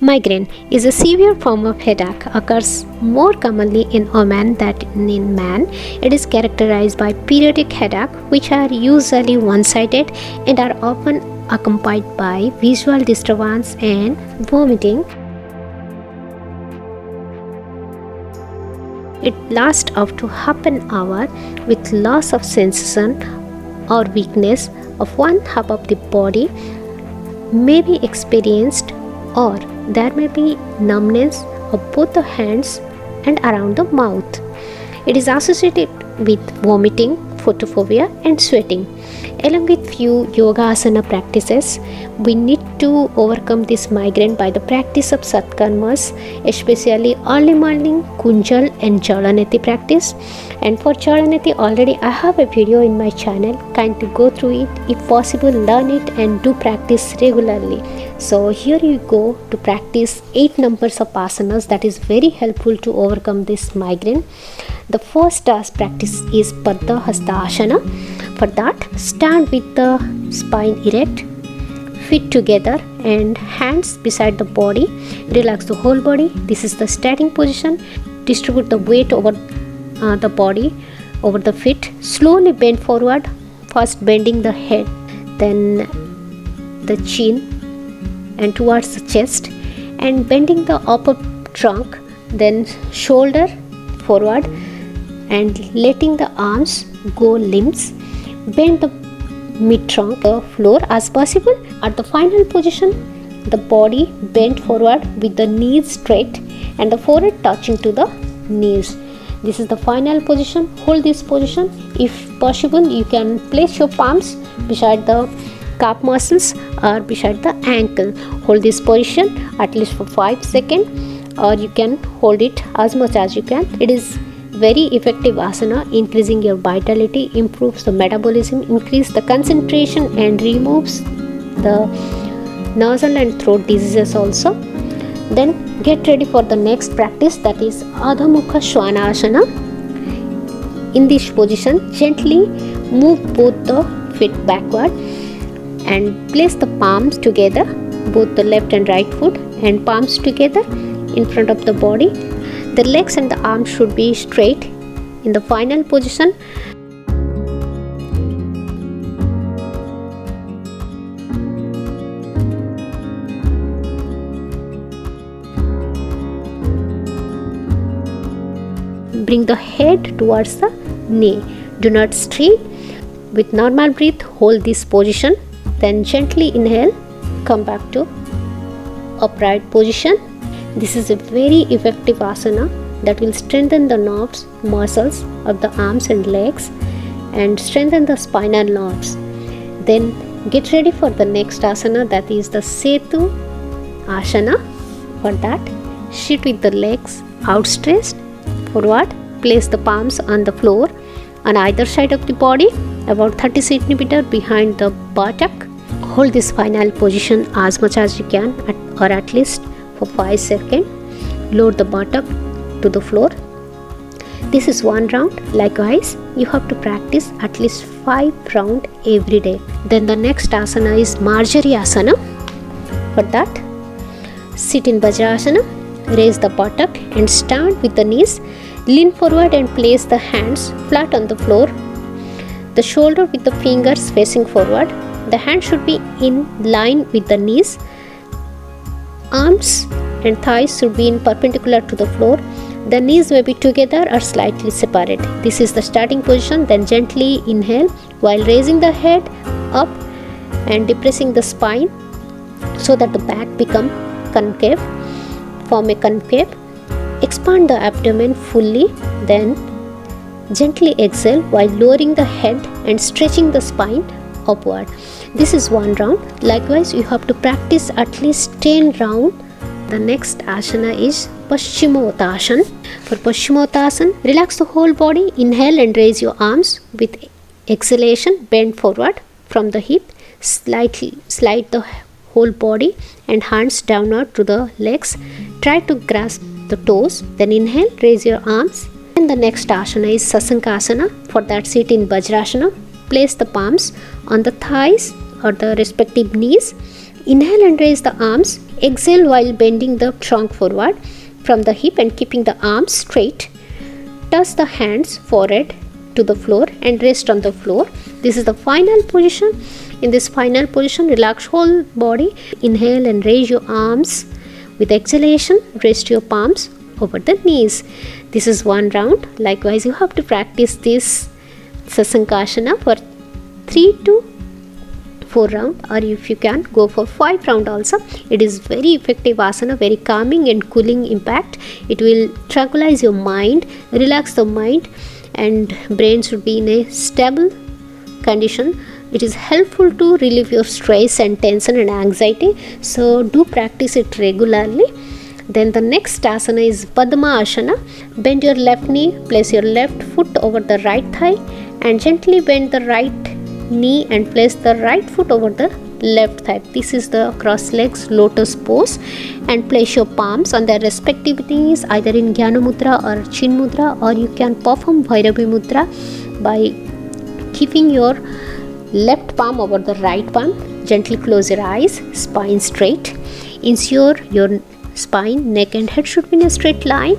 Migraine is a severe form of headache, occurs more commonly in women than in men. It is characterized by periodic headache, which are usually one-sided and are often accompanied by visual disturbance and vomiting. It lasts up to half an hour with loss of sensation or weakness of one half of the body may be experienced, or there may be numbness of both the hands and around the mouth. It is associated with vomiting, photophobia and sweating. Along with few yoga asana practices, we need to overcome this migraine by the practice of satkarmas, especially early morning kunjal and jalaneti practice. And for jalaneti, already I have a video in my channel. Kindly go through it. If possible, learn it and do practice regularly. So here you go to practice 8 numbers of asanas that is very helpful to overcome this migraine. The first practice is Padma Hasta Asana. For that, stand with the spine erect, feet together and hands beside the body. Relax the whole body. This is the starting position. Distribute the weight over the body, over the feet. Slowly bend forward, first bending the head, then the chin and towards the chest, and bending the upper trunk, then shoulder forward and letting the arms go limbs. Bend the mid trunk the floor as possible. At the final position, the body bent forward with the knees straight and the forehead touching to the knees. This is the final position. Hold this position. If possible, you can place your palms beside the calf muscles or beside the ankle. Hold this position at least for 5 seconds, or you can hold it as much as you can. It is very effective asana, increasing your vitality, improves the metabolism, increase the concentration and removes the nasal and throat diseases also. Then get ready for the next practice, that is Adho Mukha Svanasana. In this position, gently move both the feet backward and place the palms together, both the left and right foot, and palms together in front of the body. The legs and the arms should be straight. In the final position, bring the head towards the knee. Do not strain. With normal breath, hold this position. Then gently inhale, come back to upright position. This is a very effective asana that will strengthen the nerves, muscles of the arms and legs and strengthen the spinal nerves. Then get ready for the next asana, that is the Setu Asana. For that, sit with the legs outstretched forward. Place the palms on the floor on either side of the body, about 30 cm behind the buttock. Hold this final position as much as you can, or at least for 5 seconds. Lower the buttock to the floor. This is one round. Likewise, you have to practice at least 5 rounds every day. Then the next asana is Marjari Asana. For that, sit in Vajrasana. Raise the buttock and stand with the knees. Lean forward and place the hands flat on the floor. The shoulder with the fingers facing forward. The hand should be in line with the knees. Arms and thighs should be in perpendicular to the floor. The knees may be together or slightly separate. This is the starting position. Then gently inhale while raising the head up and depressing the spine so that the back become concave. Form a concave. Expand the abdomen fully. Then gently exhale while lowering the head and stretching the spine upward. This is one round. Likewise, you have to practice at least 10 rounds. The next asana is Paschimottanasana. For Paschimottanasana, relax the whole body. Inhale and raise your arms. With exhalation, bend forward from the hip. Slightly slide the whole body and hands downward to the legs. Try to grasp the toes. Then inhale, raise your arms. And the next asana is Sasankasana. For that, sit in Vajrasana. Place the palms on the thighs or the respective knees. Inhale and raise the arms. Exhale while bending the trunk forward from the hip and keeping the arms straight. Touch the hands forehead to the floor and rest on the floor. This is the final position. In this final position, relax whole body. Inhale and raise your arms. With exhalation, rest your palms over the knees. This is one round. Likewise, you have to practice this Sasankashana for 3 to 4 rounds, or if you can go for 5 rounds also. It is very effective asana, very calming and cooling impact. It will tranquilize your mind, relax the mind, and brain should be in a stable condition. It is helpful to relieve your stress and tension and anxiety. So do practice it regularly. Then the next asana is Padma Asana. Bend your left knee, place your left foot over the right thigh, and gently bend the right knee and place the right foot over the left thigh. This is the cross legs lotus pose, and place your palms on their respective knees, either in Jnana Mudra or Chin Mudra, or you can perform Bhairavi Mudra by keeping your left palm over the right palm. Gently close your eyes, spine straight. Ensure your spine, neck and head should be in a straight line.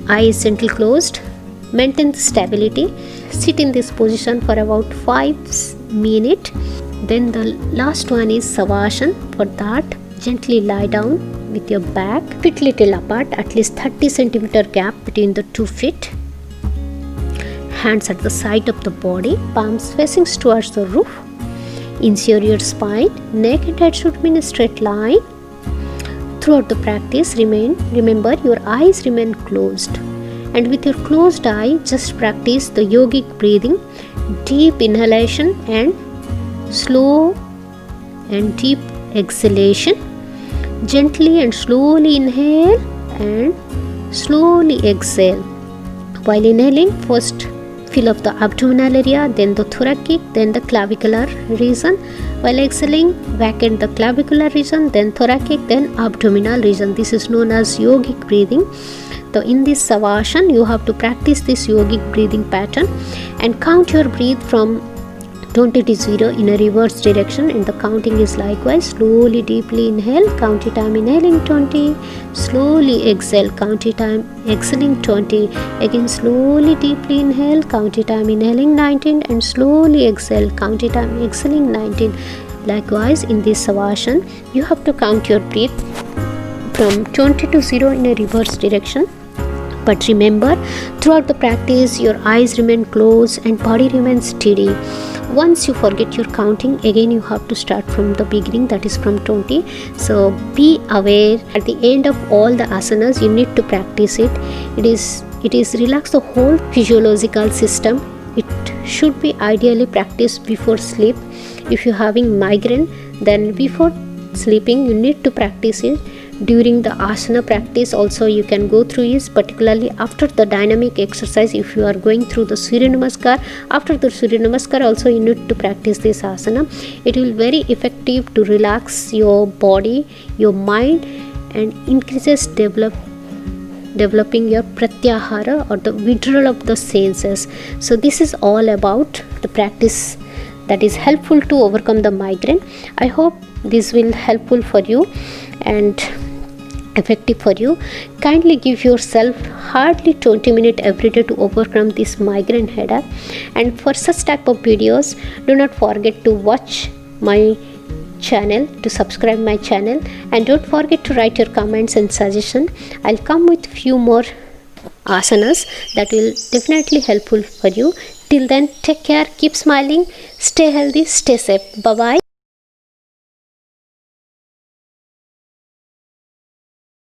Eyes gently closed. Maintain the stability. Sit in this position for about 5 minutes. Then the last one is Savasana. For that, gently lie down with your back feet little apart, at least 30 centimeter gap between the 2 feet. Hands at the side of the body, palms facing towards the roof. Ensure your spine, neck and head should be in a straight line. Throughout the practice, remember your eyes remain closed. And with your closed eye, just practice the yogic breathing, deep inhalation and slow and deep exhalation. Gently and slowly inhale and slowly exhale. While inhaling, first fill up the abdominal area, then the thoracic, then the clavicular region. While exhaling, vacate the clavicular region, then thoracic, then abdominal region. This is known as yogic breathing. So in this Savasana, you have to practice this yogic breathing pattern and count your breath from 20 to 0 in a reverse direction, and the counting is likewise. Slowly deeply inhale, count your time inhaling 20, slowly exhale, count your time exhaling 20, again slowly deeply inhale, count your time inhaling 19, and slowly exhale, count your time exhaling 19. Likewise in this Savasana, you have to count your breath from 20 to 0 in a reverse direction. But remember, throughout the practice, your eyes remain closed and body remains steady. Once you forget your counting, again you have to start from the beginning, that is from 20. So be aware, at the end of all the asanas, you need to practice it. It is relax the whole physiological system. It should be ideally practiced before sleep. If you're having migraine, then before sleeping you need to practice it. During the asana practice also you can go through it, particularly after the dynamic exercise. If you are going through the Surya Namaskar, after the Surya Namaskar also you need to practice this asana. It will very effective to relax your body, your mind, and increases developing your pratyahara, or the withdrawal of the senses. So this is all about the practice that is helpful to overcome the migraine. I hope this will helpful for you and effective for you. Kindly give yourself hardly 20 minutes every day to overcome this migraine headache. And for such type of videos, do not forget to watch my channel, to subscribe my channel, and don't forget to write your comments and suggestion. I'll come with few more asanas that will definitely helpful for you. Till then, take care, keep smiling, stay healthy, stay safe. Bye bye.